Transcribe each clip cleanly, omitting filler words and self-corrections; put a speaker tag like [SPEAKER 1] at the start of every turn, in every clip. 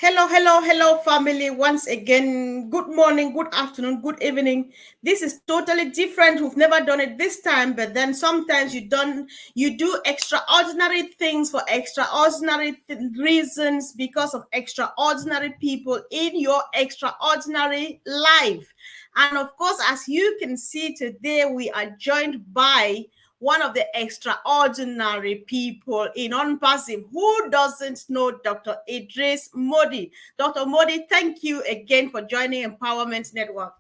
[SPEAKER 1] Hello, hello, hello, family. Once again, good morning, good afternoon, good evening. This is totally different. We've never done it this time, but then sometimes you do extraordinary things for extraordinary reasons because of extraordinary people in your extraordinary life. And of course, as you can see today, we are joined by one of the extraordinary people in ONPASSIVE. Who doesn't know Dr. Idris Modi? Dr. Modi, thank you again for joining Empowerment Network.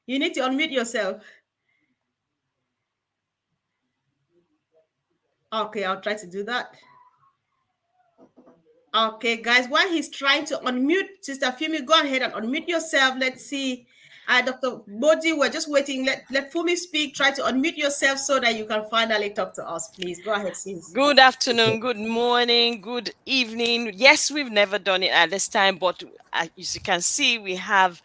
[SPEAKER 1] You need to unmute yourself. Okay, I'll try to do that. Okay, guys, while he's trying to unmute, Sister Fumi, go ahead and unmute yourself. Let's see. Dr. Modi, we're just waiting. Let Fumi speak. Try to unmute yourself so that you can finally talk to us, please. Go ahead, sis.
[SPEAKER 2] Good afternoon, good morning, good evening. Yes, we've never done it at this time, but as you can see, we have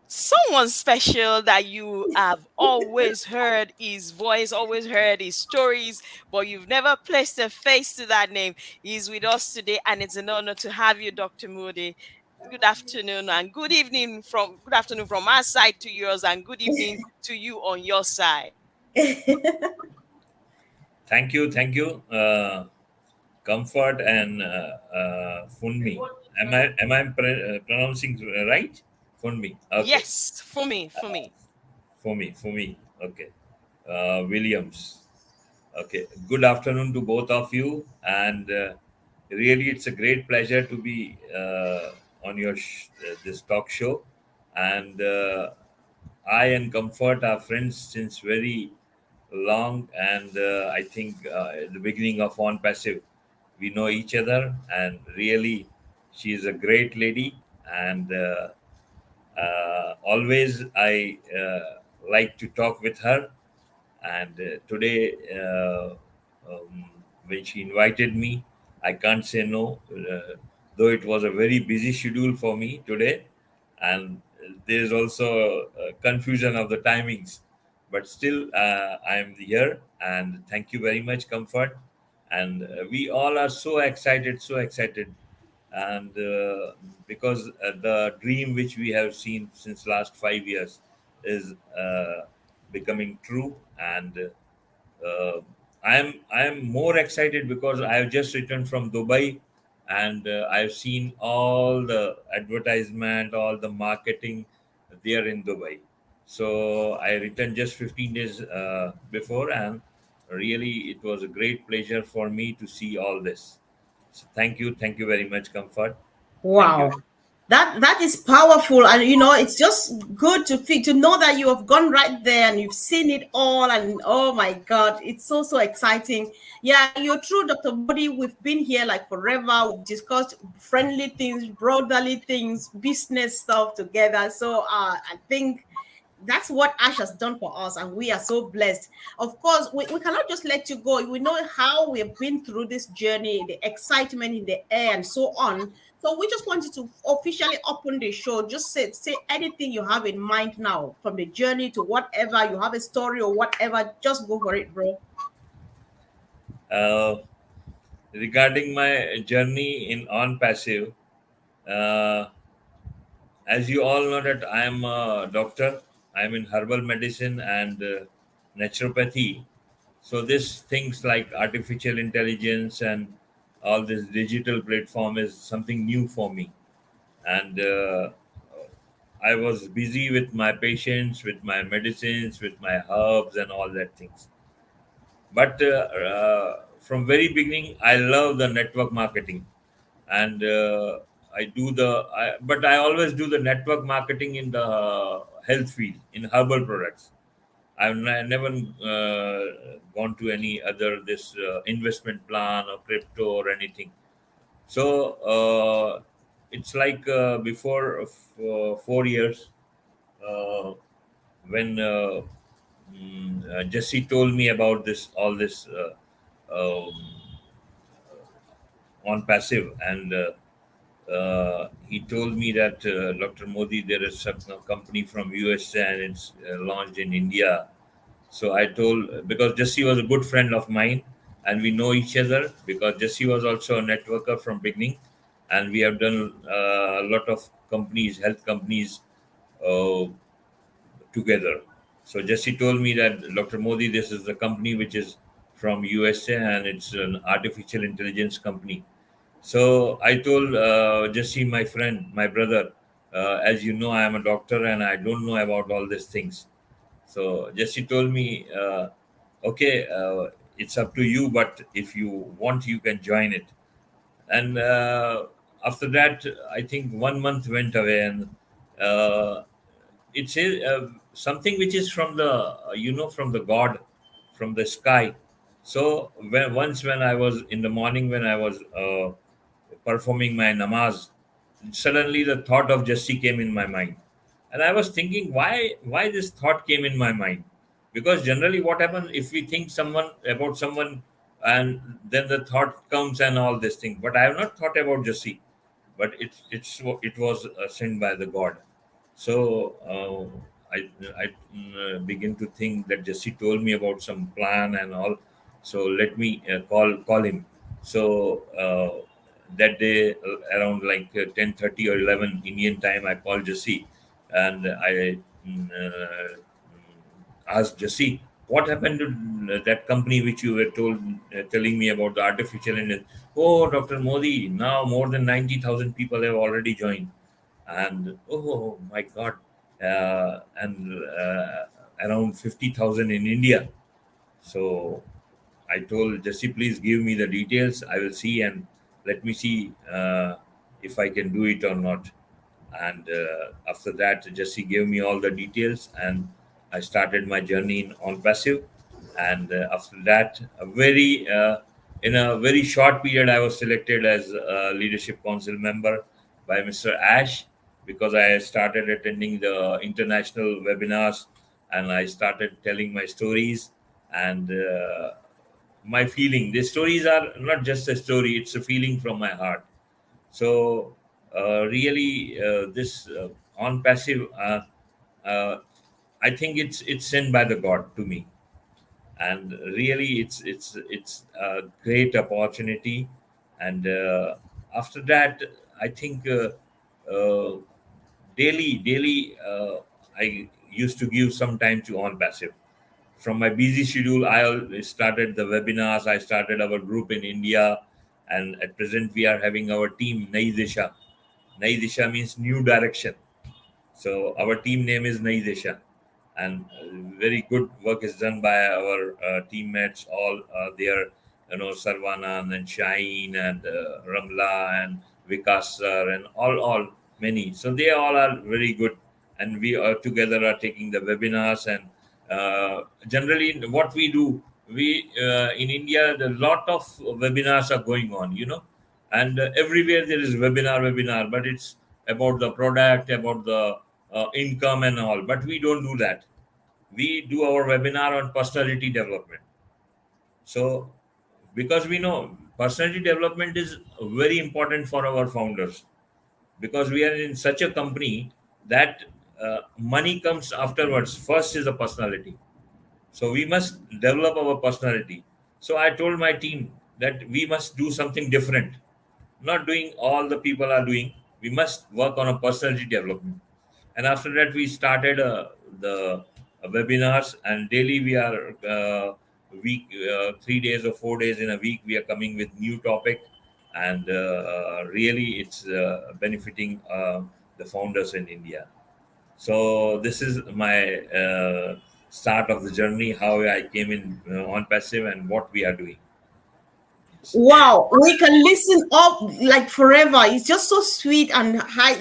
[SPEAKER 2] someone special that you have always heard his voice, always heard his stories, but you've never placed a face to that name. He's with us today, and it's an honor to have you, Dr. Moody. Good afternoon and good afternoon from our side to yours, and good evening to you on your side.
[SPEAKER 3] Thank you, Comfort and Funmi. Am I pronouncing right? Funmi. Okay.
[SPEAKER 2] Yes, for me.
[SPEAKER 3] For me. Okay. Williams. Okay. Good afternoon to both of you, and really, it's a great pleasure to be on your this talk show, and I and Comfort are friends since very long, and I think at the beginning of On Passive, we know each other, and really, she is a great lady, and always I like to talk with her. And today, when she invited me, I can't say no, though it was a very busy schedule for me today, and there's also confusion of the timings. But still, I am here, and thank you very much, Comfort. And we all are so excited, and because the dream which we have seen since last 5 years is becoming true, and I am more excited because I have just returned from Dubai, and I've seen all the advertisement, all the marketing there in Dubai. So I returned just 15 days before, and really it was a great pleasure for me to see all this. So thank you very much, Comfort. Thank you.
[SPEAKER 1] Wow. That is powerful, and it's just good to know that you have gone right there and you've seen it all, and oh my god, it's so exciting. Yeah, you're true, Dr. Modi. We've been here like forever. We've discussed friendly things, brotherly things, business stuff together. So I think that's what Ash has done for us, and we are so blessed. Of course, we cannot just let you go. We know how we have been through this journey, the excitement in the air, and so on. So we just wanted to officially open the show. Just say anything you have in mind now, from the journey to whatever you have a story or whatever. Just go for it, bro.
[SPEAKER 3] Uh, Regarding my journey in on passive, uh, as you all know that I am a doctor. I am in herbal medicine and naturopathy. So this things like artificial intelligence and all this digital platform is something new for me. And I was busy with my patients, with my medicines, with my herbs and all that things. But from very beginning, I love the network marketing, and but I always do the network marketing in the health field in herbal products. Never gone to any other this investment plan or crypto or anything. So it's like before 4 years, uh, when Jesse told me about this all this um, on passive, and he told me that Dr. Modi, there is a company from US and it's launched in India. So I told, because Jesse was a good friend of mine, and we know each other because Jesse was also a networker from beginning, and we have done a lot of companies, health companies, uh, together. So Jesse told me that Dr. Modi, this is the company which is from USA and it's an artificial intelligence company. So I told Jesse, my friend, my brother, as you know, I am a doctor and I don't know about all these things. So Jesse told me, okay, it's up to you, but if you want, you can join it. And after that, I think 1 month went away, and uh, it's something which is from the from the God, from the sky. So when I was in the morning, when I was performing my namaz, suddenly the thought of Jesse came in my mind, and I was thinking why this thought came in my mind, because generally what happens if we think someone about someone, and then the thought comes and all this thing. But I have not thought about Jesse, but it was sent by the God. So I begin to think that Jesse told me about some plan and all. So let me call him. So that day, around like 10:30 or 11 Indian time, I called Jesse, and I asked Jesse, what happened to that company which you were telling me about, the artificial intelligence? Oh, Dr. Modi, now more than 90,000 people have already joined. And oh my God, and around 50,000 in India. So I told Jesse, please give me the details. I will see, and let me see if I can do it or not. And after that, Jesse gave me all the details, and I started my journey on passive. And after that, in a very short period, I was selected as a leadership council member by Mr. Ash, because I started attending the international webinars, and I started telling my stories and my feeling. The stories are not just a story; it's a feeling from my heart. So really, this on passive, uh, I think it's sent by the God to me, and really, it's a great opportunity. And after that, I think uh, daily, I used to give some time to on passive. From my busy schedule, started the webinars. I started our group in India, and at present we are having our team Nai Disha. Nai Disha means new direction. So our team name is Nai Disha, and very good work is done by our teammates. All there, Sarvanan and Shine and Ramla and Vikas sir and all many. So they all are very good, and we are together are taking the webinars. And generally, what we do, we in India, a lot of webinars are going on. And everywhere there is webinar, but it's about the product, about the income and all. But we don't do that. We do our webinar on personality development. So because we know personality development is very important for our founders, because we are in such a company that money comes afterwards. First is the personality. So we must develop our personality. So I told my team that we must do something different, not doing all the people are doing. We must work on a personality development. And after that, we started the webinars, and daily we are week 3 days or 4 days in a week. We are coming with new topic, and really, it's benefiting the founders in India. So this is my start of the journey, how I came in on passive and what we are doing.
[SPEAKER 1] Wow, we can listen up like forever. It's just so sweet and high.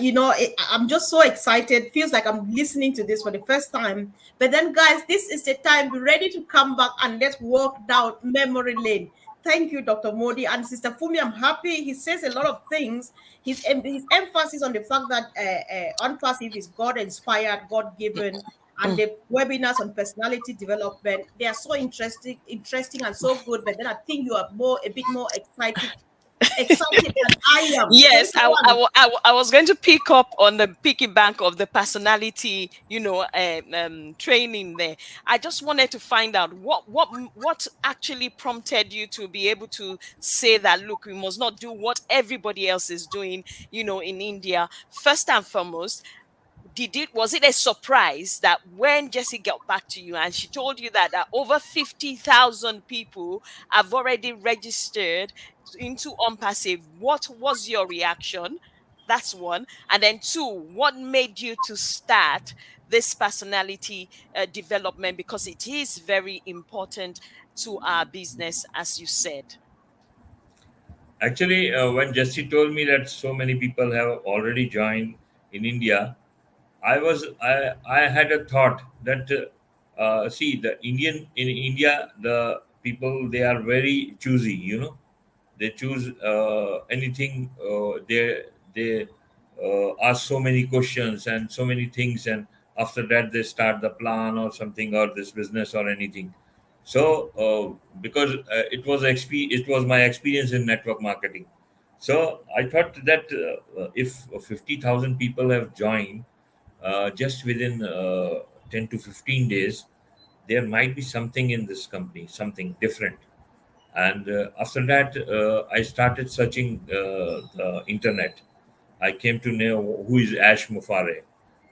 [SPEAKER 1] I'm just so excited. Feels like I'm listening to this for the first time. But then, guys, this is the time. Be ready to come back and let's walk down memory lane. Thank you, Dr. Modi and Sister Fumi. I'm happy. He says a lot of things. His emphasis on the fact that Unpassive is God inspired, God given, and the webinars on personality development, they are so interesting and so good. But then I think you are a bit more excited excited as I am. So
[SPEAKER 2] Yes,
[SPEAKER 1] go on.
[SPEAKER 2] I was going to pick up on the piggyback of the personality, training there. I just wanted to find out what actually prompted you to be able to say that, look, we must not do what everybody else is doing, in India. First and foremost, was it a surprise that when Jessie got back to you and she told you that over 50,000 people have already registered into OnPassive? What was your reaction? That's one. And then two, what made you to start this personality development, because it is very important to our business, as you said.
[SPEAKER 3] Actually, when Jesse told me that so many people have already joined in India, I had a thought that see, the Indian in India, the people, they are very choosy. They choose anything. They ask so many questions and so many things, and after that they start the plan or something, or this business or anything. So because it was my experience in network marketing. So I thought that if 50,000 people have joined just within 10 to 15 days, there might be something in this company, something different. And after that, I started searching the internet. I came to know who is Ash Mufare,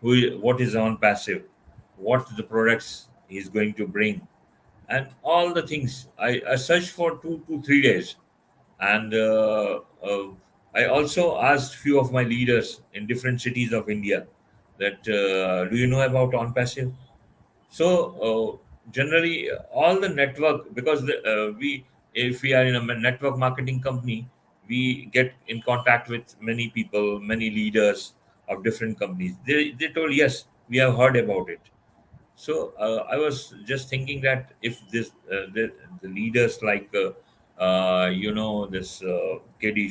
[SPEAKER 3] what is on passive, what the products he's going to bring, and all the things. I searched for 2 to 3 days, and I also asked few of my leaders in different cities of India that do you know about on passive? So generally, all the network, because we if we are in a network marketing company, we get in contact with many people, many leaders of different companies. They told, yes, we have heard about it. So I was just thinking that if the leaders like this KD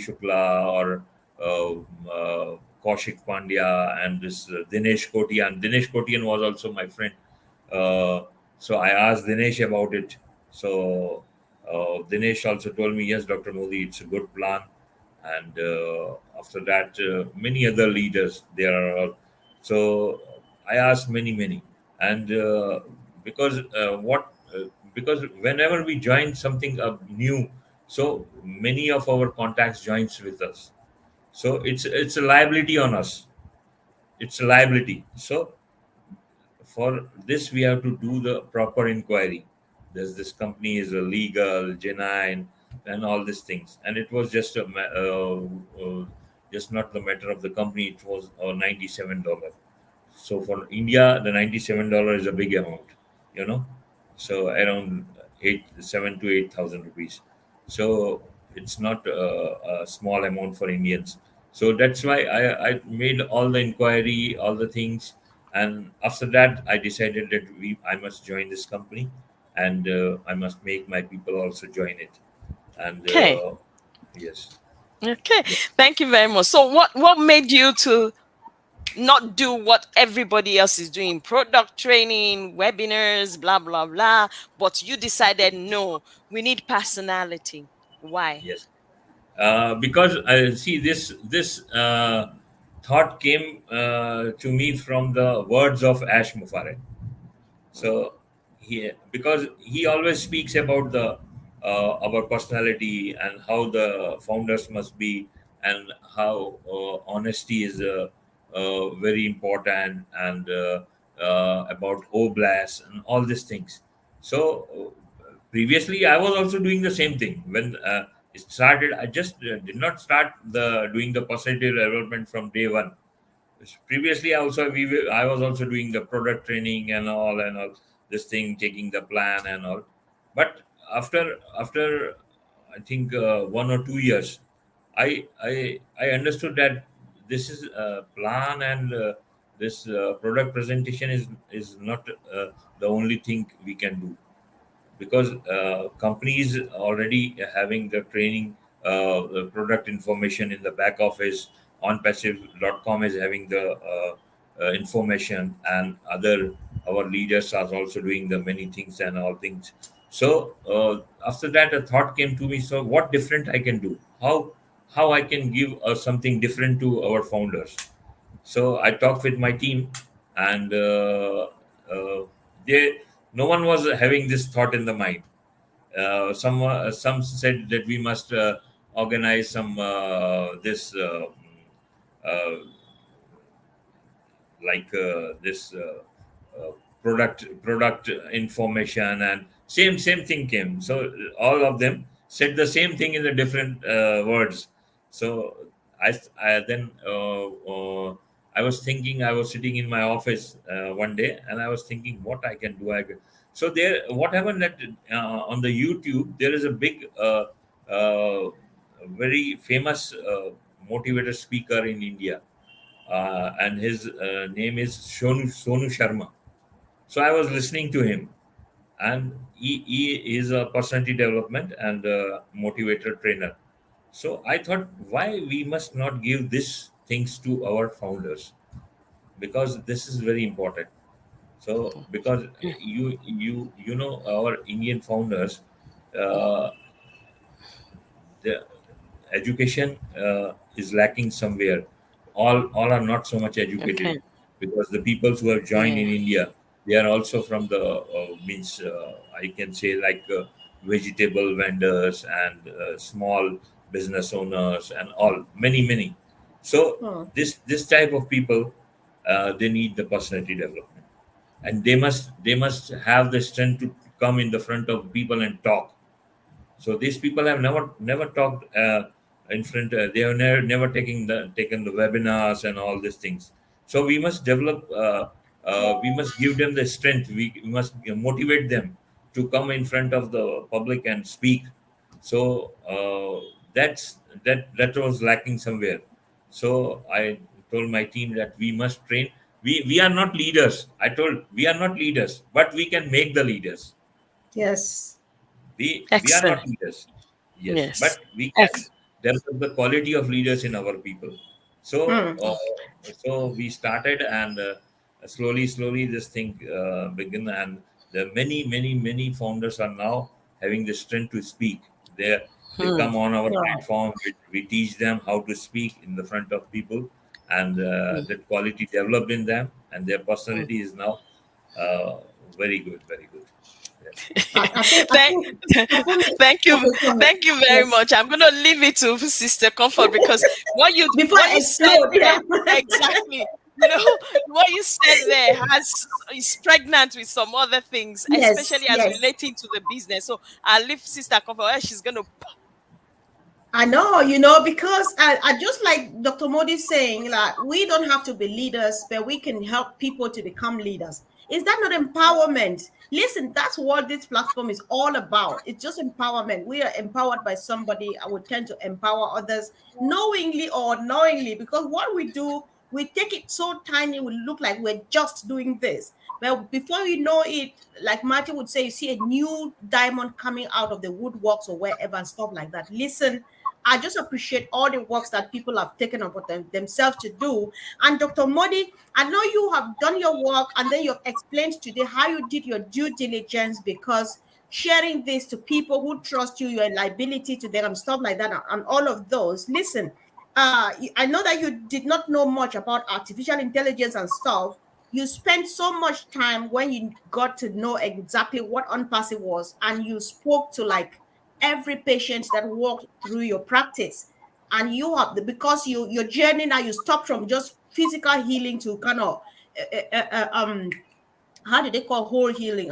[SPEAKER 3] Shukla or Kaushik Pandya and this Dinesh Kotian. Dinesh Kotian was also my friend. So I asked Dinesh about it. So Dinesh also told me, yes, Dr. Modi, it's a good plan. And after that, many other leaders there are. So I asked many, and because what because whenever we join something new, so many of our contacts joins with us. So it's a liability on us. It's a liability. So for this we have to do the proper inquiry. Does this company is a legal, genuine, and all these things? And it was just just not the matter of the company. It was $97. So for India, the $97 is a big amount, you know. So around 7 to 8 thousand rupees. So it's not a small amount for Indians. So that's why I made all the inquiry, all the things, and after that I decided that I must join this company, and I must make my people also join it. And
[SPEAKER 2] Okay.
[SPEAKER 3] yes,
[SPEAKER 2] Okay.
[SPEAKER 3] yeah,
[SPEAKER 2] Thank you very much. So what made you to not do what everybody else is doing, product training, webinars, blah blah blah, but you decided, no, we need personality? Why?
[SPEAKER 3] yes. Because I see this thought came to me from the words of Ash Mufare. So he, because he always speaks about the our personality and how the founders must be, and how honesty is very important, and about oblast and all these things. So previously I was also doing the same thing when it started. I just did not start the doing the personality development from day one. Previously also I was also doing the product training and all this thing, taking the plan and all. But after I think 1 or 2 years, I understood that this is a plan, and this product presentation is not the only thing we can do, because companies already having the training, the product information in the back office. OnPassive.com is having the information, and other our leaders are also doing the many things and all things. So after that a thought came to me, so what different I can do, how how I can give something different to our founders. So I talked with my team, and they no one was having this thought in the mind. Some said that we must organize some this uh, like this product information, and same thing came. So all of them said the same thing in the different words. So I then I was thinking, I was sitting in my office one day, and I was thinking what I can do. So there, what happened that on the YouTube there is a big very famous motivator speaker in India, and his name is Sonu Sharma. So I was listening to him, and he is a personality development and motivator trainer. So I thought, why we must not give these things to our founders, because this is very important. So because you know our Indian founders, uh, the education is lacking somewhere. All are not so much educated,
[SPEAKER 2] Okay.
[SPEAKER 3] because the people who have joined
[SPEAKER 2] Yeah.
[SPEAKER 3] in India, they are also from the means I can say like vegetable vendors and small business owners and all many. So
[SPEAKER 1] Hmm.
[SPEAKER 3] this type of people, they need the personality development, and they must have the strength to come in the front of people and talk. So these people have never talked in front. They have never taken the webinars and all these things. So we must develop. We must give them the strength. We must motivate them to come in front of the public and speak. So that was lacking somewhere. So I told my team that we must train. We are not leaders. I told, we are not leaders, but we can make the leaders.
[SPEAKER 1] Yes.
[SPEAKER 3] We are
[SPEAKER 2] Excellent.
[SPEAKER 3] not leaders, yes,
[SPEAKER 2] Yes.
[SPEAKER 3] but we can
[SPEAKER 2] Ex-
[SPEAKER 3] develop the quality of leaders in our people. So
[SPEAKER 1] Hmm.
[SPEAKER 3] so we started, and slowly this thing began, and the many founders are now having the strength to speak. They
[SPEAKER 2] hmm.
[SPEAKER 3] come on our
[SPEAKER 1] Wow.
[SPEAKER 3] platform. We teach them how to speak in the front of people, and
[SPEAKER 2] Hmm.
[SPEAKER 3] that quality developed in them, and their
[SPEAKER 2] Hmm.
[SPEAKER 3] personality is now uh, very good. Yes.
[SPEAKER 2] Thank,
[SPEAKER 1] I think,
[SPEAKER 2] thank you,
[SPEAKER 1] okay, go ahead.
[SPEAKER 2] thank you very
[SPEAKER 1] Yes.
[SPEAKER 2] much. I'm gonna leave it to Sister Comfort, because
[SPEAKER 1] Before
[SPEAKER 2] what
[SPEAKER 1] I
[SPEAKER 2] you said
[SPEAKER 1] explode,
[SPEAKER 2] there,
[SPEAKER 1] yeah.
[SPEAKER 2] exactly. You know, what you said there has is pregnant with some other things,
[SPEAKER 1] Yes,
[SPEAKER 2] especially as
[SPEAKER 1] yes.
[SPEAKER 2] relating to the business. So I'll leave Sister Comfort. She's gonna.
[SPEAKER 1] I know, because I just like Dr. Modi saying, like, we don't have to be leaders, but we can help people to become leaders. Is that not empowerment? Listen, that's what this platform is all about. It's just empowerment. We are empowered by somebody. I would tend to empower others knowingly or unknowingly, because what we do, we take it so tiny, we look like we're just doing this. But before you know it, like Martin would say, you see a new diamond coming out of the woodworks or wherever and stuff like that. Listen, I just appreciate all the works that people have taken upon themselves to do. And Dr. Modi, I know you have done your work and then you've explained today how you did your due diligence, because sharing this to people who trust you, your liability to them, and stuff like that, and all of those. Listen, I know that you did not know much about artificial intelligence and stuff. You spent so much time when you got to know exactly what ONPASSIVE was, and you spoke to like every patient that walked through your practice. And you have because your journey now, you stop from just physical healing to kind of how do they call whole healing?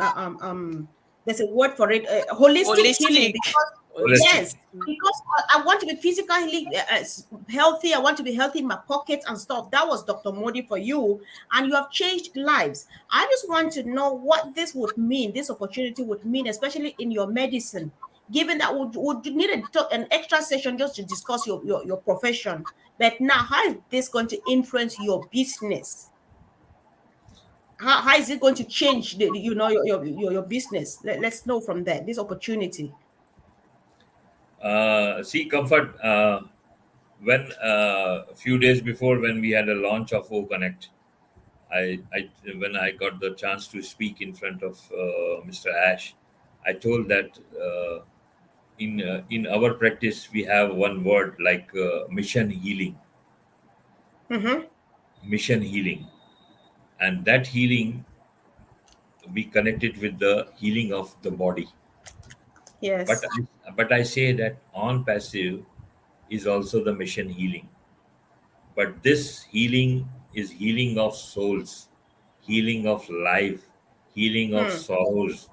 [SPEAKER 1] There's a word for it, holistic healing.
[SPEAKER 2] Holistic.
[SPEAKER 1] Because
[SPEAKER 3] Holistic.
[SPEAKER 2] Holistic.
[SPEAKER 1] yes, because I want to be physically healthy. I want to be healthy in my pockets and stuff. That was Dr. Modi for you, and you have changed lives. I just want to know what this would mean, this opportunity would mean, especially in your medicine. Given that would you need an extra session just to discuss your profession, but now how is this going to influence your business? How is it going to change your business? Let's know from there this opportunity.
[SPEAKER 3] See, Comfort, when a few days before, when we had a launch of O Connect, I when I got the chance to speak in front of Mr. Ash, I told that in our practice we have one word like mission healing.
[SPEAKER 1] Mm-hmm.
[SPEAKER 3] Mission healing, and that healing we connect it with the healing of the body. But
[SPEAKER 1] Yes.
[SPEAKER 3] I say that on passive is also the mission healing. But this healing is healing of souls, healing of life, healing of
[SPEAKER 1] Hmm.
[SPEAKER 3] sorrows,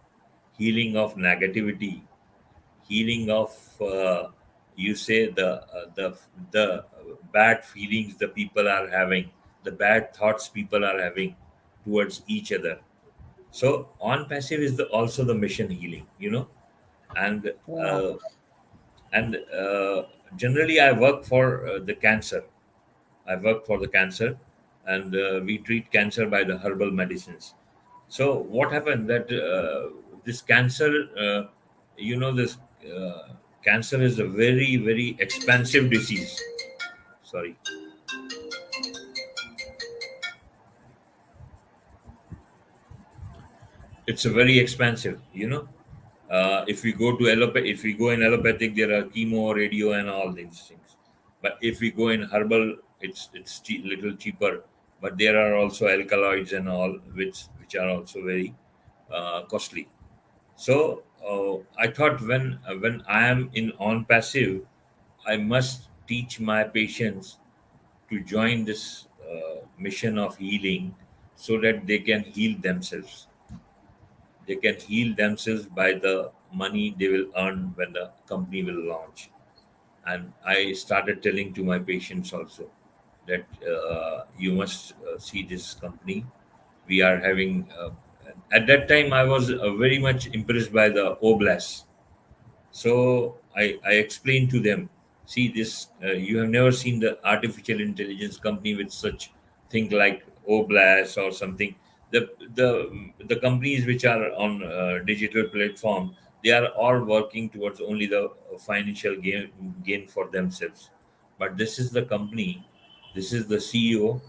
[SPEAKER 3] healing of negativity, healing of you say the bad feelings the people are having, the bad thoughts people are having towards each other. So on passive is also the mission healing, and
[SPEAKER 1] Wow.
[SPEAKER 3] uh, and generally I work for the cancer. I work for the cancer, and we treat cancer by the herbal medicines. So what happened that this cancer, this cancer is a very very expensive disease. Sorry, it's a very expensive. If we go to if we go in allopathic, there are chemo, radio, and all these things. But if we go in herbal, it's little cheaper. But there are also alkaloids and all, which are also very costly. So I thought when I am in on passive, I must teach my patients to join this mission of healing, so that they can heal themselves. They can heal themselves by the money they will earn when the company will launch. And I started telling to my patients also that you must see this company. We are having. At that time, I was very much impressed by the Oblast. So I explained to them, see this, you have never seen the artificial intelligence company with such thing like Oblast or something. The companies which are on digital platform, they are all working towards only the financial gain for themselves. But this is the company, this is the CEO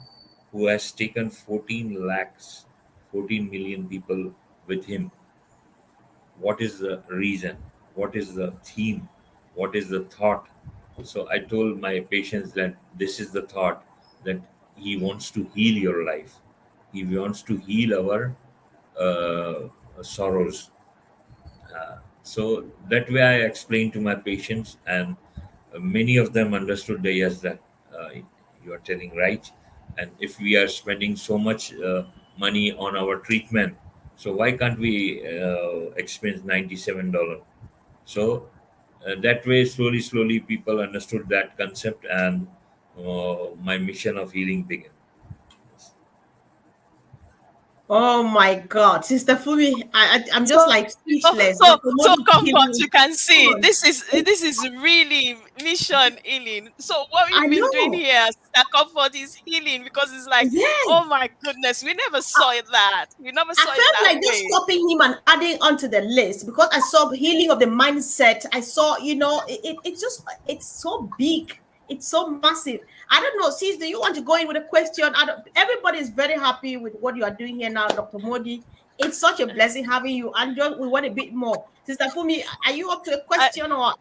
[SPEAKER 3] who has taken 14 lakhs, 14 million people with him. What is the reason, what is the theme, what is the thought. So I told my patients that this is the thought, that he wants to heal your life, he wants to heal our sorrows. So that way I explained to my patients, and many of them understood the yes, that you are telling right. And if we are spending so much money on our treatment, so why can't we expense $97? So that way, slowly, slowly, people understood that concept, and my mission of healing began.
[SPEAKER 1] Oh my God, Sister Fumi, I'm
[SPEAKER 2] So,
[SPEAKER 1] just like speechless.
[SPEAKER 2] so,
[SPEAKER 1] Dr.
[SPEAKER 2] so
[SPEAKER 1] Modi is
[SPEAKER 2] comfort.
[SPEAKER 1] giving.
[SPEAKER 2] You can
[SPEAKER 1] Come
[SPEAKER 2] see
[SPEAKER 1] on.
[SPEAKER 2] this is really mission healing. So what
[SPEAKER 1] I
[SPEAKER 2] we've been doing
[SPEAKER 1] know.
[SPEAKER 2] here, Sister Comfort, is healing, because it's like,
[SPEAKER 1] Yeah.
[SPEAKER 2] oh my goodness, we never saw it that. We never
[SPEAKER 1] I
[SPEAKER 2] saw it
[SPEAKER 1] felt
[SPEAKER 2] that
[SPEAKER 1] like just
[SPEAKER 2] way.
[SPEAKER 1] stopping him and adding onto the list because I saw healing of the mindset. I saw, it's just, it's so big. It's so massive. I don't know. Sis, do you want to go in with a question? Everybody is very happy with what you are doing here now, Dr. Modi. It's such a blessing having you. And just, we want a bit more. Sister Fumi, are you up to a
[SPEAKER 2] I,
[SPEAKER 1] question or?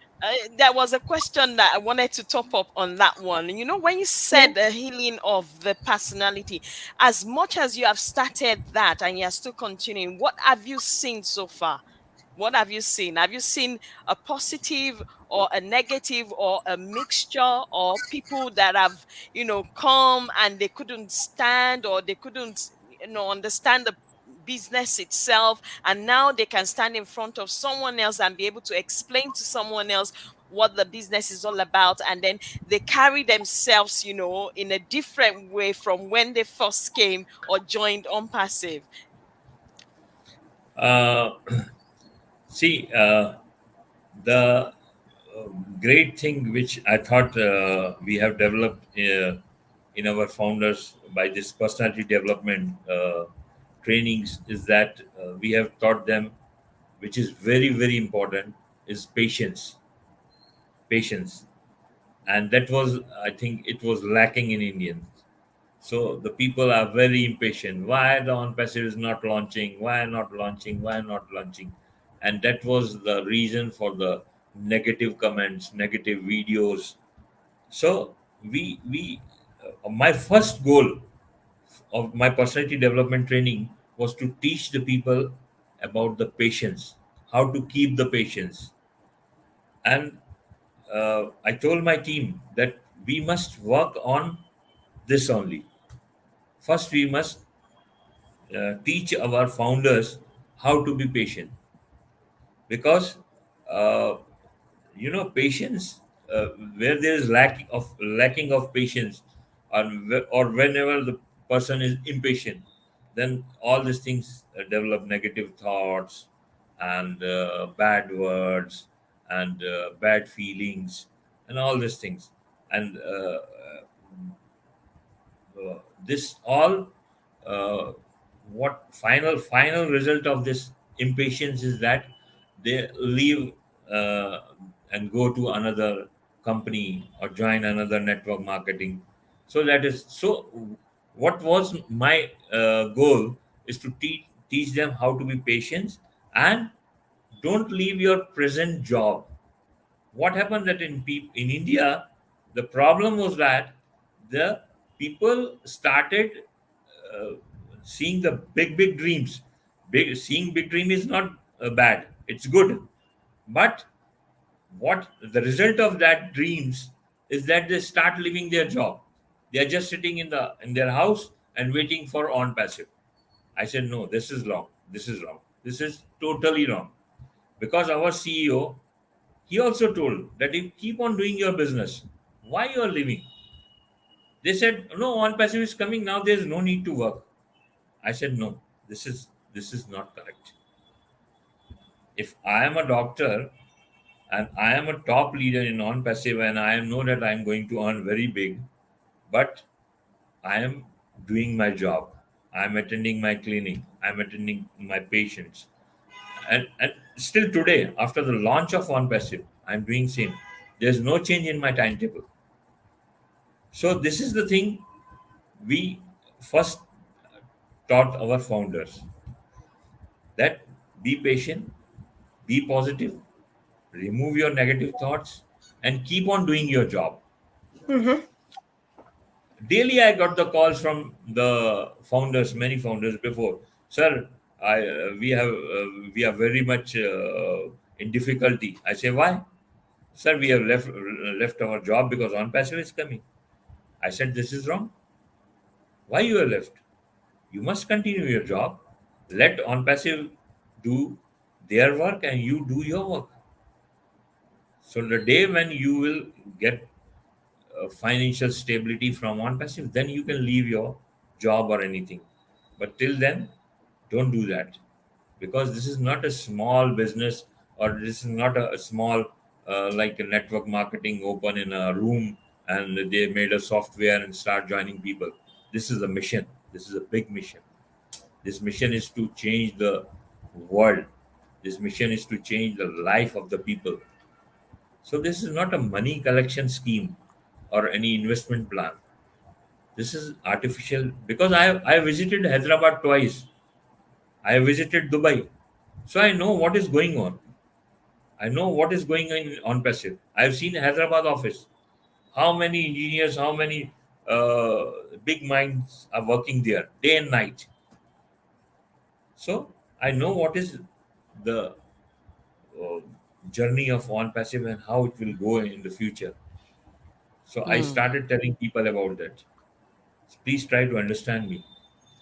[SPEAKER 2] there was a question that I wanted to top up on that one. When you
[SPEAKER 1] Yeah.
[SPEAKER 2] said the healing of the personality, as much as you have started that and you're still continuing, what have you seen so far? What have you seen? Have you seen a positive or a negative or a mixture, or people that have, come and they couldn't stand, or they couldn't, understand the business itself, and now they can stand in front of someone else and be able to explain to someone else what the business is all about, and then they carry themselves, in a different way from when they first came or joined on passive.
[SPEAKER 3] Uh, See, the great thing which I thought we have developed in our founders by this personality development trainings is that we have taught them, which is very, very important, is patience. Patience. And that was, I think, it was lacking in Indians. So the people are very impatient. Why the on passive is not launching? Why not launching? Why not launching? And that was the reason for the negative comments, negative videos. So we my first goal of my personality development training was to teach the people about the patience, how to keep the patience. And I told my team that we must work on this only. First, we must teach our founders how to be patient, because uh, patience, where there is lacking of patience, or whenever the person is impatient, then all these things develop negative thoughts, and bad words, and bad feelings, and all these things. And this all, uh, what final result of this impatience is that they leave, uh, and go to another company or join another network marketing. So that is so. What was my goal is to teach them how to be patient, and don't leave your present job. What happened that in India, the problem was that the people started uh, seeing the big dreams. Seeing big dream is not bad; it's good. But what the result of that dreams is that they start leaving their job. They are just sitting in their house and waiting for on passive. I said no, this is wrong. This is wrong. This is totally wrong, because our CEO, he also told that if you keep on doing your business, why you are leaving? They said, no, on passive is coming now. There is no need to work. I said, no, this is not correct. If I am a doctor and I am a top leader in on passive, and I know that I am going to earn very big, but I am doing my job. I am attending my clinic. I am attending my patients. And still today, after the launch of on passive, I am doing same. There's no change in my timetable. So this is the thing we first taught our founders, that be patient, be positive, remove your negative thoughts, and keep on doing your job.
[SPEAKER 1] Mm-hmm.
[SPEAKER 3] Daily, I got the calls from the founders, many founders before. Sir, we are very much in difficulty. I say why? Sir, we have left our job because on passive is coming. I said this is wrong. Why you have left? You must continue your job. Let on passive do their work and you do your work. So the day when you will get financial stability from on passive, then you can leave your job or anything. But till then, don't do that, because this is not a small business, or this is not a small, like a network marketing open in a room and they made a software and start joining people. This is a mission. This is a big mission. This mission is to change the world. This mission is to change the life of the people. So this is not a money collection scheme or any investment plan. This is artificial, because I visited Hyderabad twice. I visited Dubai. So I know what is going on. I know what is going on passive. I've seen Hyderabad office. How many engineers, how many uh, big minds are working there day and night. So I know what is the uh, journey of on passive and how it will go in the future. So I
[SPEAKER 2] Mm.
[SPEAKER 3] started telling people about that. Please try to understand me.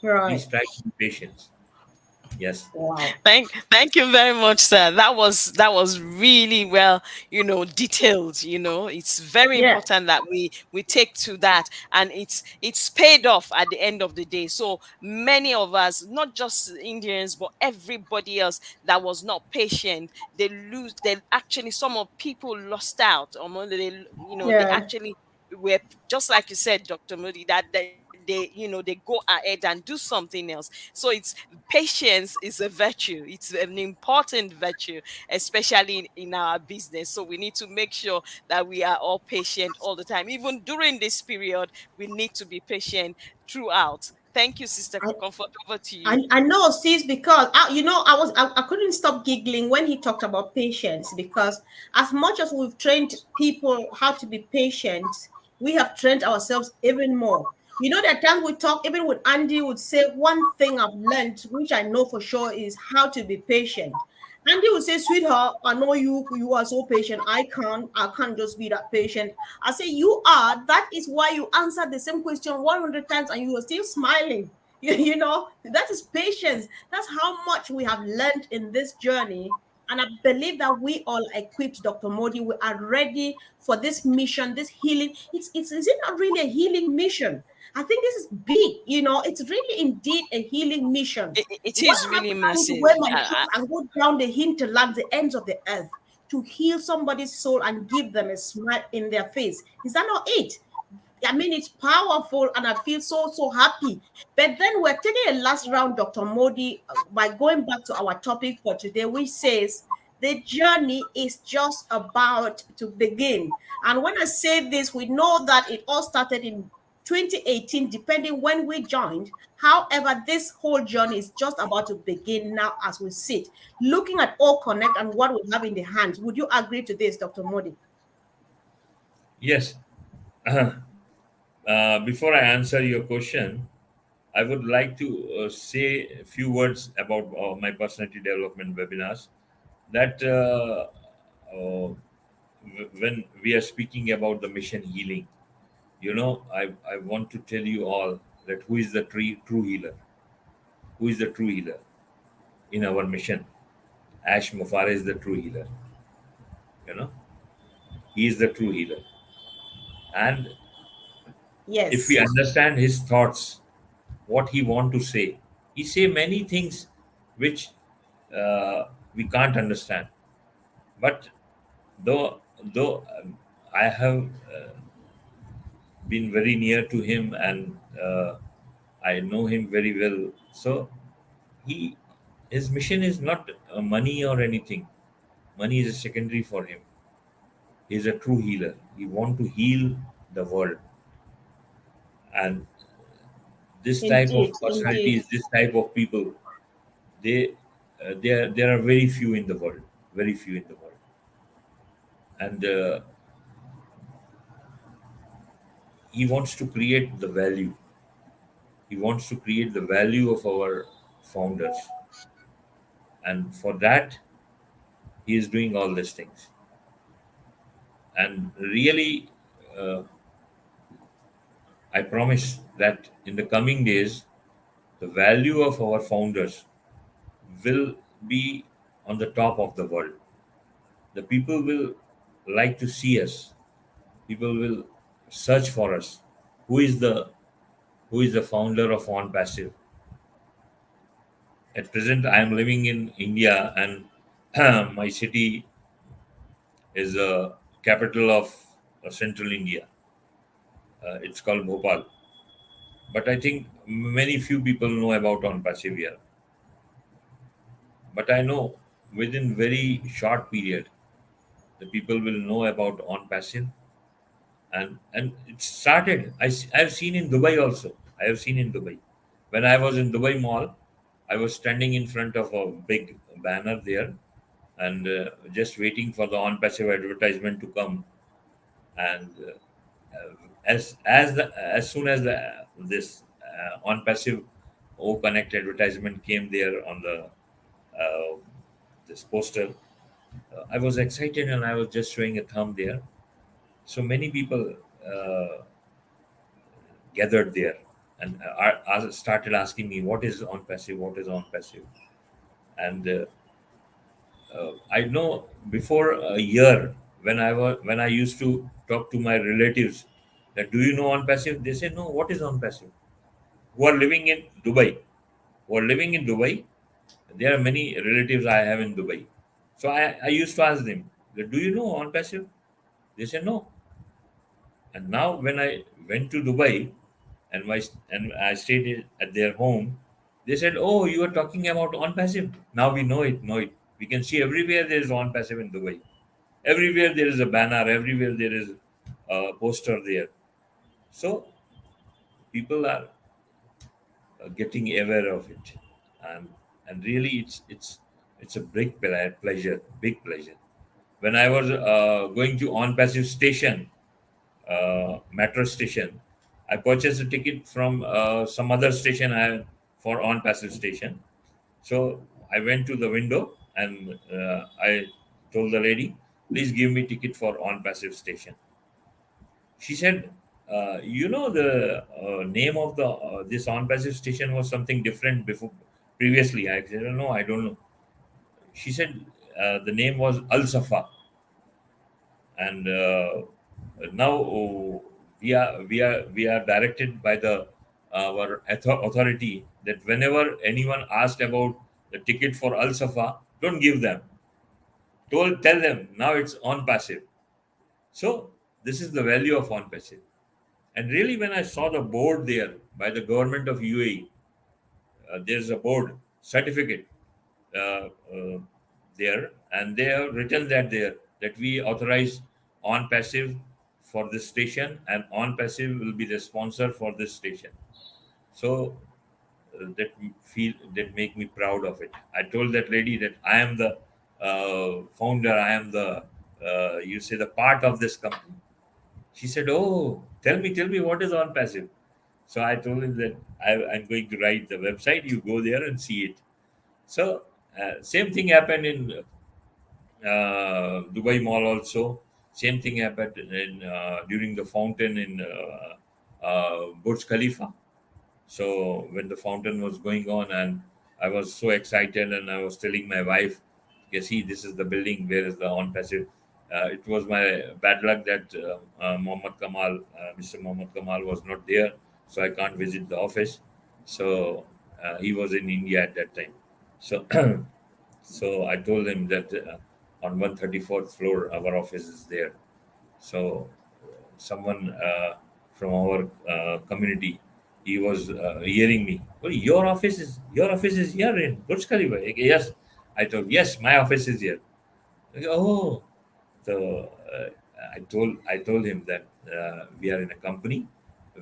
[SPEAKER 1] Right.
[SPEAKER 3] Please try to be patient. Yes.
[SPEAKER 1] Wow.
[SPEAKER 2] Thank you very much, sir. That was really well, detailed. It's very
[SPEAKER 1] Yeah.
[SPEAKER 2] important that we take to that, and it's paid off at the end of the day. So many of us, not just Indians, but everybody else that was not patient, they actually, some of people lost out, or they
[SPEAKER 1] Yeah.
[SPEAKER 2] actually were, just like you said, Dr. Modi, that they go ahead and do something else. So it's patience is a virtue. It's an important virtue, especially in our business. So we need to make sure that we are all patient all the time. Even during this period, we need to be patient throughout. Thank you, Sister
[SPEAKER 1] I,
[SPEAKER 2] Comfort. Over to you.
[SPEAKER 1] I know, sis, because I couldn't stop giggling when he talked about patience, because as much as we've trained people how to be patient, we have trained ourselves even more. There are times we talk, even with Andy would say one thing I've learned, which I know for sure, is how to be patient. Andy would say, "Sweetheart, I know you are so patient. I can't just be that patient." I say, "You are. That is why you answered the same question 100 times and you were still smiling." That is patience. That's how much we have learned in this journey. And I believe that we all equipped, Dr. Modi. We are ready for this mission, this healing. Is it not really a healing mission? I think this is big. It's really indeed a healing mission.
[SPEAKER 2] It
[SPEAKER 1] What
[SPEAKER 2] is
[SPEAKER 1] am I
[SPEAKER 2] really
[SPEAKER 1] planning to
[SPEAKER 2] massive.
[SPEAKER 1] wear my clothes and go down the hinterland, the ends of the earth, to heal somebody's soul and give them a smile in their face? Is that not it? I mean, it's powerful, and I feel so happy. But then we're taking a last round, Dr. Modi, by going back to our topic for today, which says the journey is just about to begin. And when I say this, we know that it all started in 2018, depending when we joined. However, this whole journey is just about to begin now as we sit, looking at All Connect and what we have in the hands. Would you agree to this, Dr. Modi?
[SPEAKER 3] Yes. Before I answer your question, I would like to say a few words about my personality development webinars. That when we are speaking about the mission healing, I want to tell you all that who is the true healer? Who is the true healer in our mission? Ash Mufare is the true healer. You know, he is the true healer. And if we
[SPEAKER 1] Yes,
[SPEAKER 3] understand his thoughts, what he want to say, he say many things which we can't understand. But though I have been very near to him, and I know him very well. So he his mission is not money or anything. Money is a secondary for him. He is a true healer. He want to heal the world, and this type of
[SPEAKER 1] indeed, indeed.
[SPEAKER 3] personalities, this type of people, they there are very few in the world, very few in the world, and he wants to create the value. He wants to create the value of our founders, and for that he is doing all these things. And really, uh, I promise that in the coming days, the value of our founders will be on the top of the world. The people will like to see us. People will search for us. Who is the who is the founder of OnPassive? At present, I am living in India, and my city is a capital of central India. It's called Bhopal. But I think many few people know about OnPassive here. But I know within very short period, the people will know about OnPassive, and it started. I've seen in Dubai also. I have seen in Dubai. When I was in Dubai Mall, I was standing in front of a big banner there, and just waiting for the OnPassive advertisement to come. And as soon as this OnPassive O Connect advertisement came there on the uh, this poster, I was excited and I was just showing a thumb there. So many people gathered there, and started asking me, "What is OnPassive? What is OnPassive?" And I know before a year, when I used to talk to my relatives, that do you know OnPassive? They say no. What is OnPassive? Who are living in Dubai? Who are living in Dubai? There are many relatives I have in Dubai. So I used to ask them, do you know OnPassive? They say no. And now when I went to Dubai, and I stayed at their home, they said, "Oh, you are talking about OnPassive. Now we know it. Know it. We can see everywhere there is OnPassive in Dubai. Everywhere there is a banner. Everywhere there is a poster there. So people are getting aware of it, and really it's a big pleasure. When I was going to On Passive station, metro station, I purchased a ticket from some other station for On Passive station. So I went to the window and I told the lady, please give me ticket for On Passive station. She said, you know, the name of the this On Passive station was something different before previously. I said, no, I don't know. She said the name was Al Safa, and now we are directed by the our authority that whenever anyone asked about the ticket for Al Safa, don't give them. Tell them now it's on passive. So this is the value of on passive. And really, when I saw the board there by the government of UAE, there's a board certificate uh, uh, there, and they have written that there that we authorize on passive for this station, and on passive will be the sponsor for this station. So that make me proud of it. I told that lady that I am the founder, I am the you say the part of this company. She said, "Oh, tell me what is on passive." So I told him that I'm going to write the website. You go there and see it. So same thing happened in Dubai Mall also. Same thing happened in during the fountain in Burj Khalifa. So when the fountain was going on, and I was so excited, and I was telling my wife, "You see, this is the building. Where is the on passive?" It was my bad luck that Mr. Mohammed Kamal was not there, so I can't visit the office. So he was in India at that time. So so I told him that on 134th floor our office is there. So someone from our community, he was hearing me. Oh, your office is here in Burj Khalifa. Yes, I told yes, my office is here. Oh, so I told him that we are in a company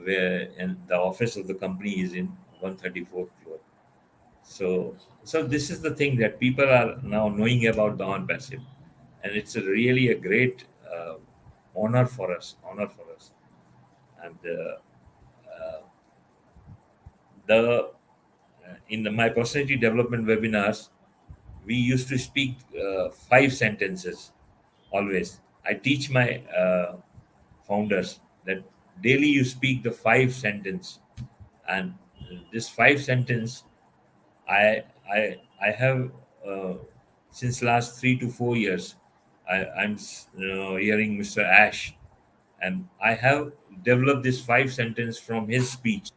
[SPEAKER 3] where and the office of the company is in 134th floor. So this is the thing that people are now knowing about the on passive, and it's really a great honor for us. And the in my personality development webinars, we used to speak 5 sentences always. I teach my founders that daily you speak the 5 sentence, and this 5 sentence I have since last 3 to 4 years. I'm hearing Mr. Ash, and I have developed this 5 sentence from his speech.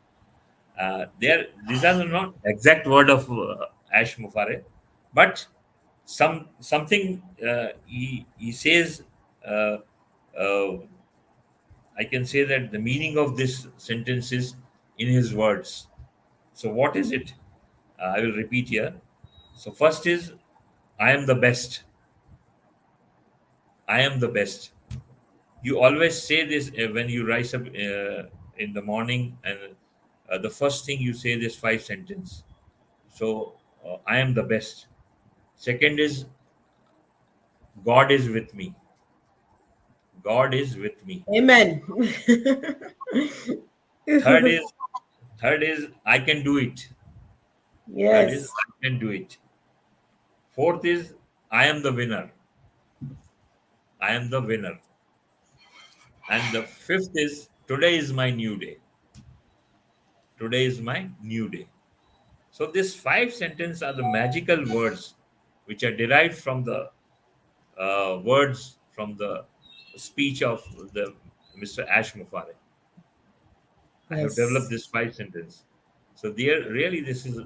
[SPEAKER 3] These are not exact word of Ash Mufare, but something he says. Uh, uh, I can say that the meaning of this sentence is in his words. So what is it? I will repeat here. So first is I am the best. I am the best. You always say this when you rise up in the morning, and the first thing you say this 5 sentence. So I am the best. Second is God is with me. God is with me.
[SPEAKER 1] Amen.
[SPEAKER 3] Third is third is I can do it. Third is
[SPEAKER 1] Yes.
[SPEAKER 3] I can do it. Fourth is I am the winner. I am the winner. And the fifth is today is my new day. Today is my new day. So these 5 sentences are the magical words which are derived from the words from the speech of the Mr. Ash Mufare. I have developed
[SPEAKER 1] Yes.
[SPEAKER 3] this 5 sentence. So there, really, this is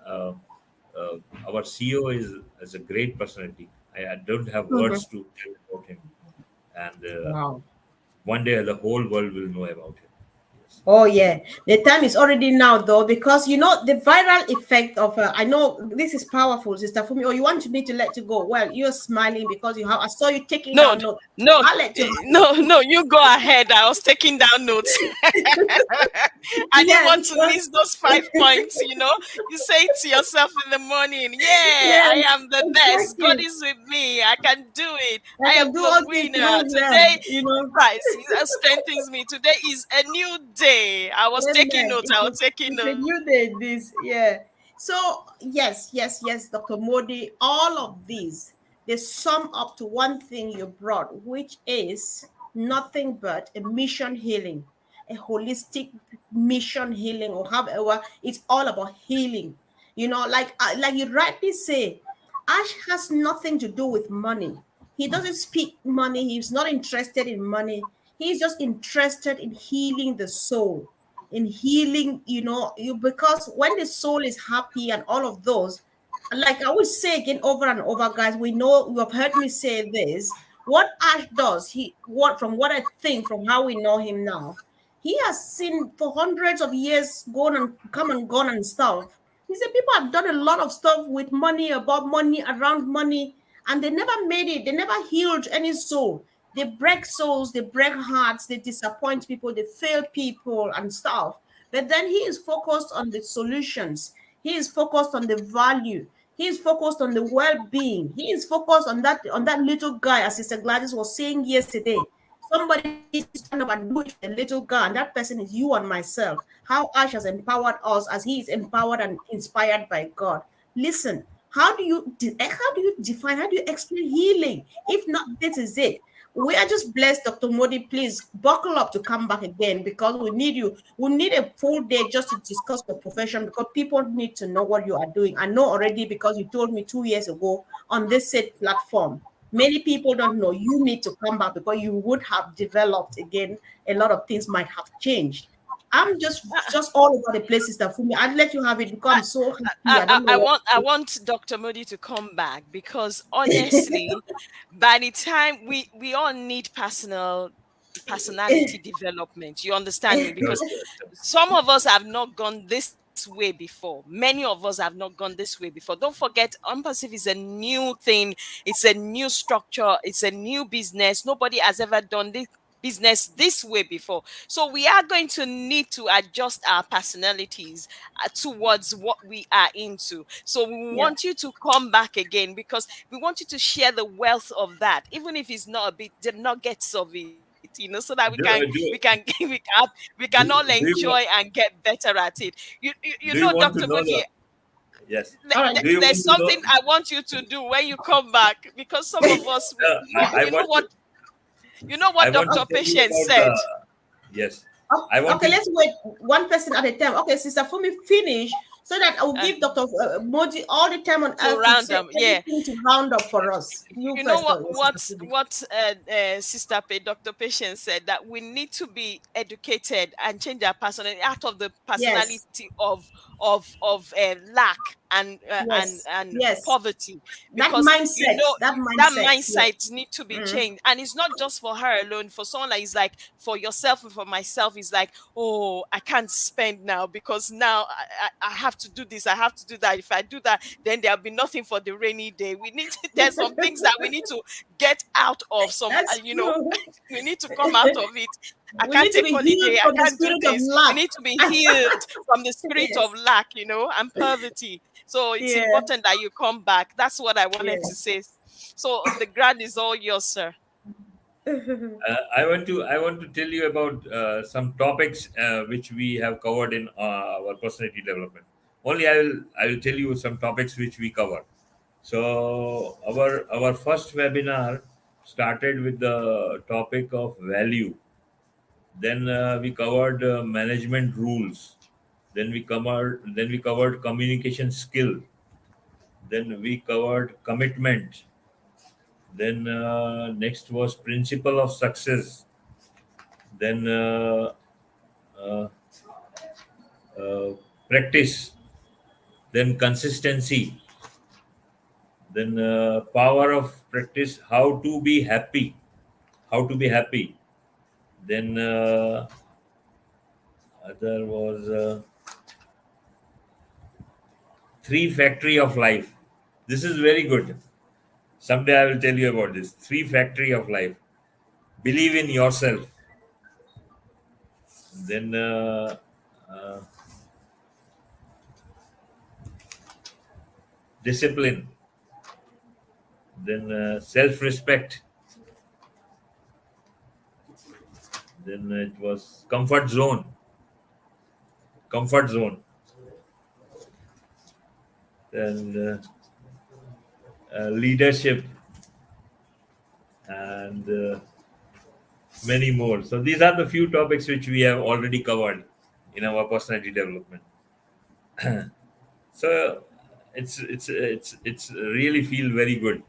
[SPEAKER 3] our CEO is a great personality. I don't have
[SPEAKER 1] Mhm.
[SPEAKER 3] words to tell about him, and
[SPEAKER 1] Wow.
[SPEAKER 3] one day the whole world will know about him.
[SPEAKER 1] Oh yeah, the time is already now though, because you know the viral effect of. I know this is powerful, Sister Fumi. Oh, you want me to let you go? Well, you're smiling because you have. I saw you taking
[SPEAKER 2] No,
[SPEAKER 1] down notes.
[SPEAKER 2] no,
[SPEAKER 1] I'll let you.
[SPEAKER 2] no. You go ahead. I was taking down notes. I didn't
[SPEAKER 1] Yeah,
[SPEAKER 2] want to
[SPEAKER 1] because
[SPEAKER 2] miss those 5 points. You say it to yourself in the morning. Yeah, I
[SPEAKER 1] yes,
[SPEAKER 2] am the best. God
[SPEAKER 1] exactly.
[SPEAKER 2] is with me. I can do it.
[SPEAKER 1] I
[SPEAKER 2] I
[SPEAKER 1] can
[SPEAKER 2] am
[SPEAKER 1] do
[SPEAKER 2] the
[SPEAKER 1] all things
[SPEAKER 2] winner.
[SPEAKER 1] through
[SPEAKER 2] Today,
[SPEAKER 1] them. You know.
[SPEAKER 2] Christ strengthens me. Today is a new day. I was taking
[SPEAKER 1] Amen.
[SPEAKER 2] notes. I was taking
[SPEAKER 1] It's a
[SPEAKER 2] notes.
[SPEAKER 1] new day, this, yeah. So, yes, Dr. Modi, all of these, they sum up to one thing you brought, which is nothing but a mission healing, a holistic mission healing, or however, it's all about healing. Like you rightly say, Ash has nothing to do with money. He doesn't speak money. He's not interested in money. He's just interested in healing the soul, in healing, because when the soul is happy and all of those, like I always say again over and over, guys, we know you have heard me say this. What Ash does, from what I think, from how we know him now, he has seen for hundreds of years gone and come and gone and stuff. He said people have done a lot of stuff with money, about money, around money, and they never made it. They never healed any soul. They break souls, they break hearts, they disappoint people, they fail people and stuff. But then he is focused on the solutions. He is focused on the value. He is focused on the well-being. He is focused on that little guy, as Sister Gladys was saying yesterday. Somebody needs to stand up and do it for the little guy, and that person is you and myself. How Ash has empowered us as he is empowered and inspired by God. Listen, how do you define, how do you explain healing? If not, this is it. We are just blessed, Dr. Modi. Please buckle up to come back again, because we need you. We need a full day just to discuss the profession, because people need to know what you are doing. I know already because you told me 2 years ago on this said platform. Many people don't know. You need to come back because you would have developed again. A lot of things might have changed. I'm just all over the places that for me. I'd let you have it because I'm so happy. I don't know what
[SPEAKER 2] I
[SPEAKER 1] to
[SPEAKER 2] want Dr. Modi to come back because honestly, by the time we all need personality development. You understand me?
[SPEAKER 3] Sure,
[SPEAKER 2] Because
[SPEAKER 3] sure, sure.
[SPEAKER 2] some of us have not gone this way before. Many of us have not gone this way before. Don't forget, Unpassive is a new thing. It's a new structure. It's a new business. Nobody has ever done this business this way before. So we are going to need to adjust our personalities towards what we are into. So we
[SPEAKER 1] Yeah.
[SPEAKER 2] want you to come back again because we want you to share the wealth of that, even if it's not a bit, the nuggets of it, so that
[SPEAKER 3] Do,
[SPEAKER 2] we can all
[SPEAKER 3] do
[SPEAKER 2] enjoy
[SPEAKER 3] you
[SPEAKER 2] and get better at it.
[SPEAKER 3] do you want
[SPEAKER 2] Dr.
[SPEAKER 3] to know
[SPEAKER 2] Modi,
[SPEAKER 3] the yes?
[SPEAKER 1] All right.
[SPEAKER 3] Do you
[SPEAKER 2] there's
[SPEAKER 3] want to
[SPEAKER 2] something
[SPEAKER 3] know?
[SPEAKER 2] I want you to do when you come back because some of us,
[SPEAKER 3] I want to
[SPEAKER 2] you know
[SPEAKER 3] I
[SPEAKER 2] what
[SPEAKER 3] want to
[SPEAKER 2] Dr.
[SPEAKER 3] tell you
[SPEAKER 2] Patient
[SPEAKER 3] about
[SPEAKER 2] said.
[SPEAKER 3] yes. I
[SPEAKER 1] Oh,
[SPEAKER 3] want
[SPEAKER 1] okay,
[SPEAKER 3] to
[SPEAKER 1] let's wait one person at a time. Okay, Sister Fumi, finish so that I will
[SPEAKER 2] Uh,
[SPEAKER 1] give Dr. Modi all the time on
[SPEAKER 2] to
[SPEAKER 1] earth to
[SPEAKER 2] round
[SPEAKER 1] say
[SPEAKER 2] them, yeah.
[SPEAKER 1] everything to round up for us. You
[SPEAKER 2] You know
[SPEAKER 1] first, Sister Fumi.
[SPEAKER 2] Sister Dr. Patience said that we need to be educated and change our personality out of the
[SPEAKER 1] Yes,
[SPEAKER 2] personality of lack
[SPEAKER 1] yes,
[SPEAKER 2] and
[SPEAKER 1] yes.
[SPEAKER 2] poverty,
[SPEAKER 1] That
[SPEAKER 2] because
[SPEAKER 1] mindset, that
[SPEAKER 2] that
[SPEAKER 1] mindset, yes.
[SPEAKER 2] mindset need to be
[SPEAKER 1] Mm.
[SPEAKER 2] changed, and it's not just for her alone. For someone like, it's like for yourself and for myself, it's like, oh, I can't spend now because now I have to do this, I have to do that. If I do that, then there'll be nothing for the rainy day. We need there's some things that we need to get out of.
[SPEAKER 1] That's true.
[SPEAKER 2] We need to come out of it. I
[SPEAKER 1] We
[SPEAKER 2] can't
[SPEAKER 1] need to
[SPEAKER 2] take
[SPEAKER 1] be
[SPEAKER 2] holiday.
[SPEAKER 1] healed
[SPEAKER 2] I
[SPEAKER 1] from the
[SPEAKER 2] can't do
[SPEAKER 1] spirit of
[SPEAKER 2] this. We
[SPEAKER 1] lack.
[SPEAKER 2] need to be healed from the spirit of
[SPEAKER 1] Yes,
[SPEAKER 2] lack, and poverty. So it's
[SPEAKER 1] yeah,
[SPEAKER 2] important that you come back. That's what I wanted
[SPEAKER 1] yeah.
[SPEAKER 2] to say. So the ground is all yours, sir.
[SPEAKER 3] I want to tell you about some topics which we have covered in our personality development. Only I will tell you some topics which we covered. So our first webinar started with the topic of value. Then we covered management rules. Then we covered communication skill. Then we covered commitment. Then next was principle of success. Then uh, uh, practice. Then consistency. Then power of practice. How to be happy. How to be happy. Then Other was Three Factory of Life. This is very good. Someday I will tell you about this. Three Factory of Life. Believe in yourself. Then uh, discipline. Then self-respect. Then it was comfort zone. Comfort zone. Then leadership and many more. So these are the few topics which we have already covered in our personality development. So it's really feel very good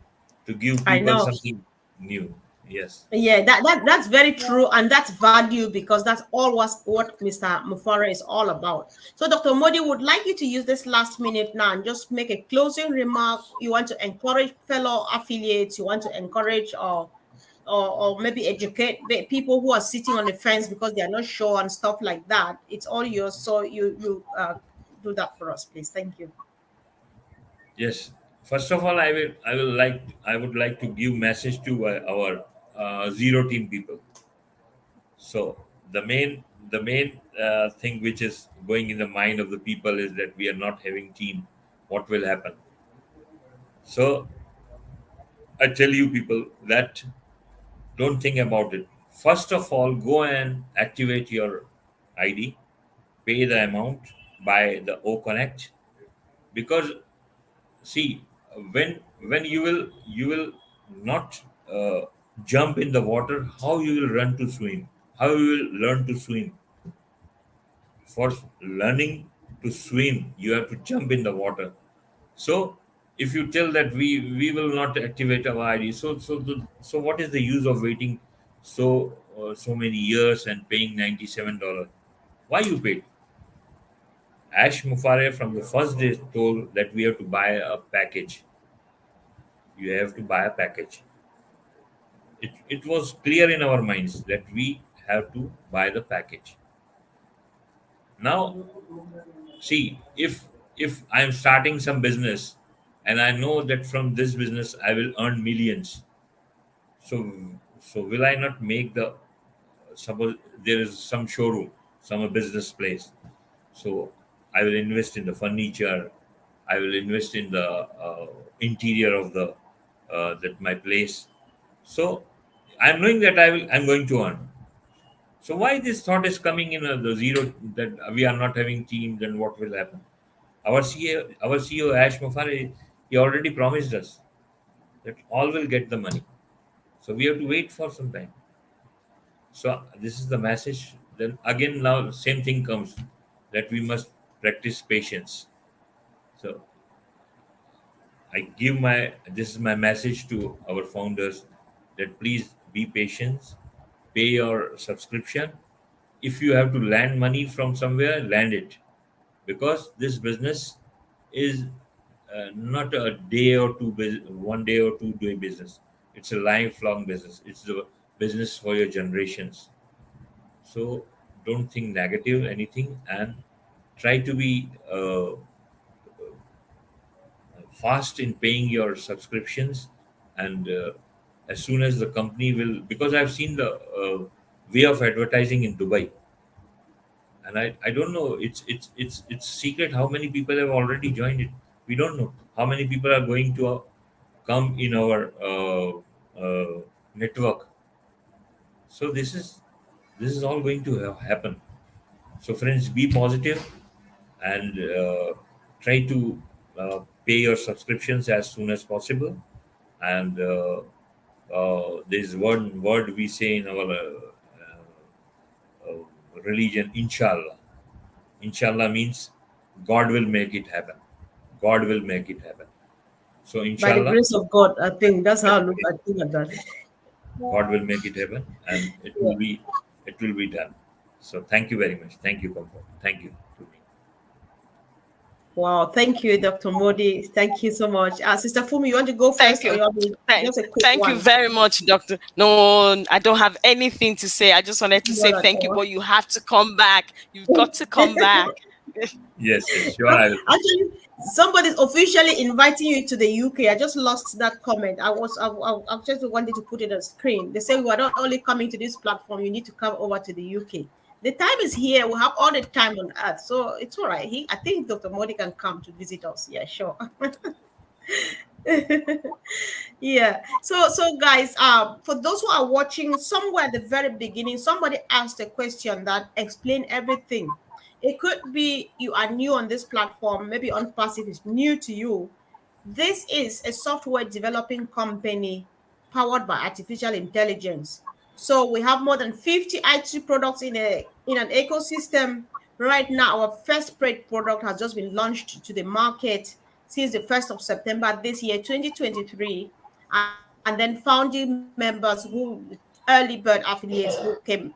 [SPEAKER 3] to give
[SPEAKER 1] I
[SPEAKER 3] people
[SPEAKER 1] know.
[SPEAKER 3] something new. Yes.
[SPEAKER 1] Yeah, that's very true, and that's value because that's all what Mr. Mufara is all about. So, Dr. Modi would like you to use this last minute now and just make a closing remark. You want to encourage fellow affiliates, you want to encourage or maybe educate the people who are sitting on the fence because they are not sure and stuff like that. It's all yours. So you do that for us, please. Thank you.
[SPEAKER 3] Yes. First of all, I would like to give message to our zero team people. So the main thing which is going in the mind of the people is that we are not having team. What will happen? So I tell you people that don't think about it. First of all, go and activate your ID, pay the amount by the O Connect, because see, when you will not jump in the water, how you will run to swim? How you will learn to swim? For learning to swim, you have to jump in the water. So if you tell that we will not activate our ID, so what is the use of waiting so many years and paying $97? Why you paid? Ash Mufare from the first day told that we have to buy a package. You have to buy a package. It was clear in our minds that we have to buy the package. Now, see, if I'm starting some business and I know that from this business I will earn millions, so so will I not make the suppose there is some showroom, some business place. So I will invest in the furniture. I will invest in the interior of the that my place. So I'm knowing that I'm going to earn. So why this thought is coming in the zero that we are not having team? Then what will happen? Our CEO Ash Mufari, he already promised us that all will get the money. So we have to wait for some time. So this is the message. Then again, now same thing comes that we must practice patience. So I give my this is my message to our founders that please be patient, pay your subscription. If you have to land money from somewhere, land it, because this business is not a day or two, 1 day or 2 day business. It's a lifelong business. It's the business for your generations. So don't think negative anything and try to be fast in paying your subscriptions. And as soon as the company will, because I've seen the way of advertising in Dubai, and I don't know, it's secret how many people have already joined it. We don't know how many people are going to come in our network. So this is all going to happen. So friends, be positive and try to pay your subscriptions as soon as possible. And there's one word we say in our religion, inshallah. Inshallah means God will make it happen. God will make it happen. So
[SPEAKER 1] By the
[SPEAKER 3] inshallah,
[SPEAKER 1] grace of God, I think that's how I think of that.
[SPEAKER 3] God will make it happen, and
[SPEAKER 1] Yeah.
[SPEAKER 3] it will be done. So thank you very much. Thank you, Comfort. Thank you to me.
[SPEAKER 1] Wow, thank you, Dr. Modi. Thank you so much. Sister Fumi, you want to go
[SPEAKER 2] Thank
[SPEAKER 1] first, or
[SPEAKER 2] you.
[SPEAKER 1] you want me
[SPEAKER 2] Thank,
[SPEAKER 1] just a quick
[SPEAKER 2] thank you
[SPEAKER 1] one?
[SPEAKER 2] very much, Doctor. No, I don't have anything to say. I just wanted to say
[SPEAKER 1] Not at
[SPEAKER 2] thank you,
[SPEAKER 1] all.
[SPEAKER 2] but you have to come back. You've got to come back.
[SPEAKER 3] Yes, yes, sure, I will come.
[SPEAKER 1] Actually, somebody's officially inviting you to the UK. I just lost that comment. I just wanted to put it on screen. They say we are not only coming to this platform, you need to come over to the UK. The time is here. We have all the time on earth, so it's all right. I think Dr. Modi can come to visit us. Yeah, sure. Yeah. So guys, for those who are watching, somewhere at the very beginning, somebody asked a question that explained everything. It could be you are new on this platform, maybe OnPassive is new to you. This is a software developing company powered by artificial intelligence. So we have more than 50 IT products in an ecosystem. Right now, our first paid product has just been launched to the market since the 1st of September this year, 2023. And then founding members who early bird affiliates who came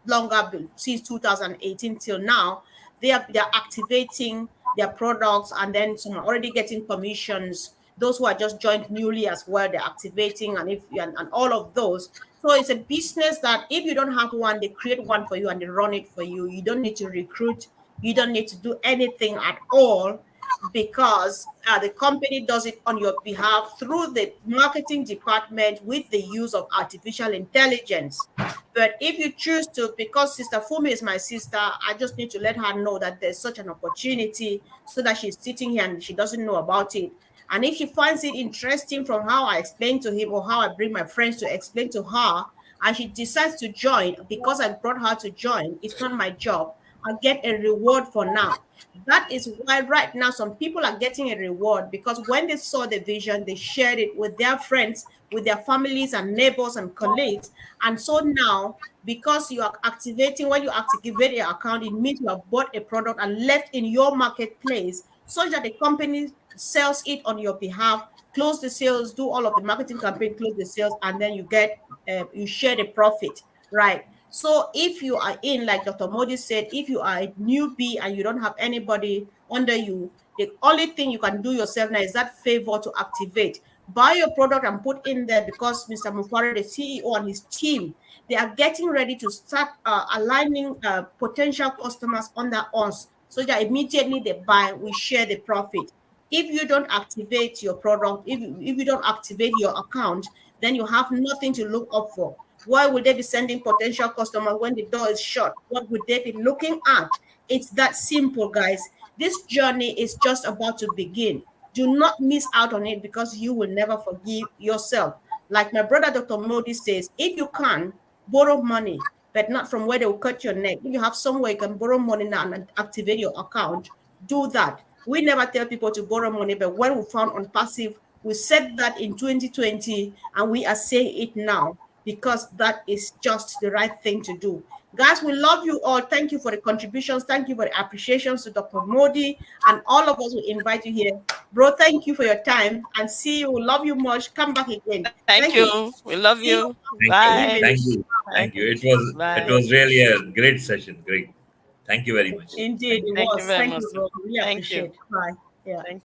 [SPEAKER 1] longer since 2018 till now, they're activating their products, and then some are already getting commissions. Those who are just joined newly as well, they're activating, and all of those. So it's a business that if you don't have one, they create one for you and they run it for you. You don't need to recruit, you don't need to do anything at all, because the company does it on your behalf through the marketing department with the use of artificial intelligence. But if you choose to, because Sister Fumi is my sister, I just need to let her know that there's such an opportunity, so that she's sitting here and she doesn't know about it. And if she finds it interesting from how I explain to him, or how I bring my friends to explain to her, and she decides to join because I brought her to join, it's not my job. I'll get a reward for now. That is why right now some people are getting a reward, because when they saw the vision, they shared it with their friends, with their families and neighbors and colleagues. And so now, because you are activating, when you activate your account, it means you have bought a product and left in your marketplace, such that the company sells it on your behalf, close the sales, do all of the marketing campaign, close the sales, and then you share the profit, right? So if you are in, like Dr. Modi said, if you are a newbie and you don't have anybody under you, the only thing you can do yourself now is that favor to activate. Buy your product and put in there, because Mr. Mufari, the CEO, and his team, they are getting ready to start aligning potential customers under us, so that immediately they buy, we share the profit. If you don't activate your product, if you don't activate your account, then you have nothing to look up for. Why would they be sending potential customers when the door is shut? What would they be looking at? It's that simple, guys. This journey is just about to begin. Do not miss out on it, because you will never forgive yourself. Like my brother Dr. Modi says, if you can, borrow money, but not from where they will cut your neck. If you have somewhere you can borrow money now and activate your account, do that. We never tell people to borrow money, but when we found on passive, we said that in 2020, and we are saying it now, because that is just the right thing to do. Guys, we love you all. Thank you for the contributions. Thank you for the appreciations to Dr. Modi, and all of us will invite you here. Bro, thank you for your time, and see you. Love you much. Come back again.
[SPEAKER 2] Thank
[SPEAKER 1] Thank you.
[SPEAKER 2] you. We love
[SPEAKER 1] See you
[SPEAKER 2] you.
[SPEAKER 3] Thank you,
[SPEAKER 2] Bye.
[SPEAKER 1] evening.
[SPEAKER 3] thank you,
[SPEAKER 2] Bye.
[SPEAKER 3] thank you. It
[SPEAKER 2] Bye.
[SPEAKER 3] was really a great session. Great. Thank you very much.
[SPEAKER 1] Indeed,
[SPEAKER 3] Thank
[SPEAKER 1] it
[SPEAKER 3] you.
[SPEAKER 2] Thank you
[SPEAKER 1] was.
[SPEAKER 2] very
[SPEAKER 1] Thank
[SPEAKER 2] much.
[SPEAKER 1] you, bro. Really
[SPEAKER 2] Thank you.
[SPEAKER 1] appreciate it. Bye. Yeah.
[SPEAKER 2] Thank